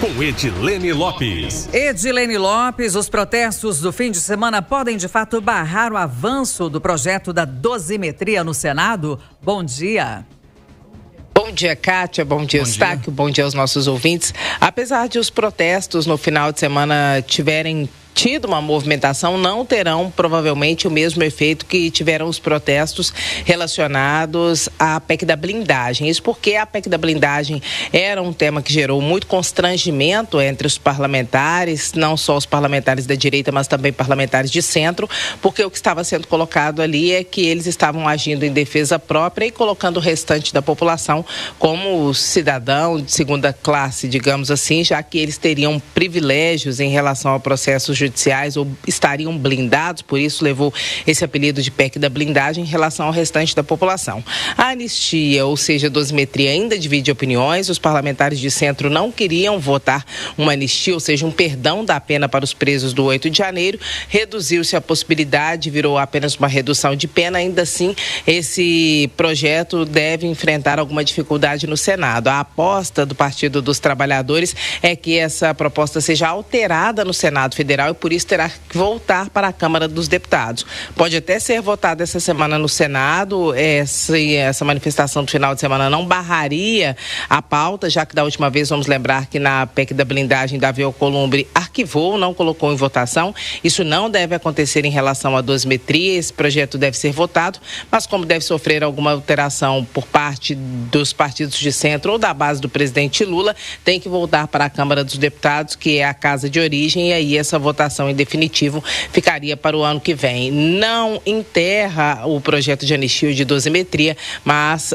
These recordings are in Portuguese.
com Edilene Lopes. Edilene Lopes, os protestos do fim de semana podem de fato barrar o avanço do projeto da dosimetria no Senado? Bom dia. Bom dia, Kátia. Bom dia, Eustáquio. Bom dia aos nossos ouvintes. Apesar de os protestos no final de semana tiverem tido uma movimentação, não terão provavelmente o mesmo efeito que tiveram os protestos relacionados à PEC da blindagem. Isso porque a PEC da blindagem era um tema que gerou muito constrangimento entre os parlamentares, não só os parlamentares da direita, mas também parlamentares de centro, porque o que estava sendo colocado ali é que eles estavam agindo em defesa própria e colocando o restante da população como cidadão de segunda classe, digamos assim, já que eles teriam privilégios em relação ao processo judiciais ou estariam blindados, por isso levou esse apelido de PEC da blindagem em relação ao restante da população. A anistia, ou seja, a dosimetria, ainda divide opiniões. Os parlamentares de centro não queriam votar uma anistia, ou seja, um perdão da pena para os presos do 8 de janeiro. Reduziu-se a possibilidade, virou apenas uma redução de pena. Ainda assim, esse projeto deve enfrentar alguma dificuldade no Senado. A aposta do Partido dos Trabalhadores é que essa proposta seja alterada no Senado Federal e por isso terá que voltar para a Câmara dos Deputados. Pode até ser votada essa semana no Senado, essa manifestação do final de semana não barraria a pauta, já que da última vez, vamos lembrar que na PEC da blindagem, Davi Alcolumbre arquivou, não colocou em votação. Isso não deve acontecer em relação à dosimetria, esse projeto deve ser votado, mas como deve sofrer alguma alteração por parte dos partidos de centro ou da base do presidente Lula, tem que voltar para a Câmara dos Deputados, que é a casa de origem, e aí essa votação em definitivo ficaria para o ano que vem. Não enterra o projeto de anistia de dosimetria, mas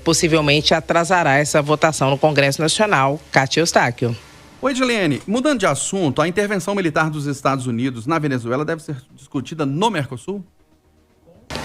possivelmente atrasará essa votação no Congresso Nacional. Kátia Eustáquio. Oi, Edilene. Mudando de assunto, a intervenção militar dos Estados Unidos na Venezuela deve ser discutida no Mercosul?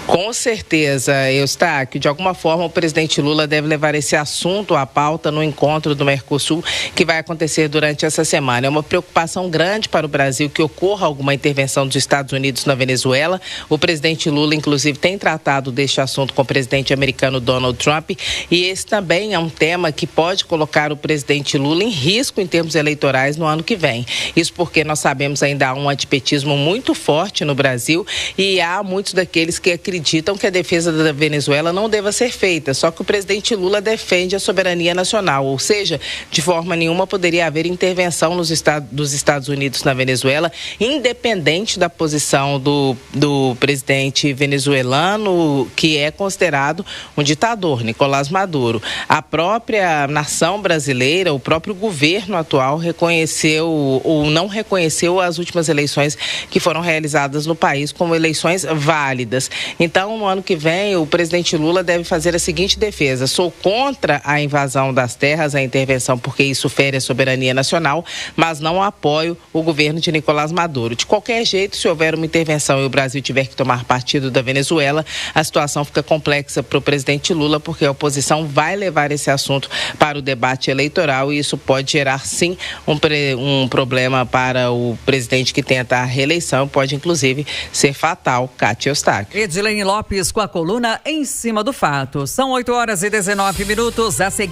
Com certeza, Eustáquio. De alguma forma, o presidente Lula deve levar esse assunto à pauta no encontro do Mercosul, que vai acontecer durante essa semana. É uma preocupação grande para o Brasil que ocorra alguma intervenção dos Estados Unidos na Venezuela. O presidente Lula, inclusive, tem tratado deste assunto com o presidente americano Donald Trump, e esse também é um tema que pode colocar o presidente Lula em risco em termos eleitorais no ano que vem. Isso porque nós sabemos ainda há um antipetismo muito forte no Brasil e há muitos daqueles que acreditam que a defesa da Venezuela não deva ser feita, só que o presidente Lula defende a soberania nacional, ou seja, de forma nenhuma poderia haver intervenção dos Estados Unidos na Venezuela, independente da posição do presidente venezuelano, que é considerado um ditador, Nicolás Maduro. A própria nação brasileira, o próprio governo atual reconheceu ou não reconheceu as últimas eleições que foram realizadas no país como eleições válidas. Então, no ano que vem, o presidente Lula deve fazer a seguinte defesa: sou contra a invasão das terras, a intervenção, porque isso fere a soberania nacional, mas não apoio o governo de Nicolás Maduro. De qualquer jeito, se houver uma intervenção e o Brasil tiver que tomar partido da Venezuela, a situação fica complexa para o presidente Lula, porque a oposição vai levar esse assunto para o debate eleitoral e isso pode gerar, sim, um problema para o presidente que tenta a reeleição, pode, inclusive, ser fatal. Kátia Eustáquio. Edilene Lopes com a coluna Em Cima do Fato. São 8h19. A seguir.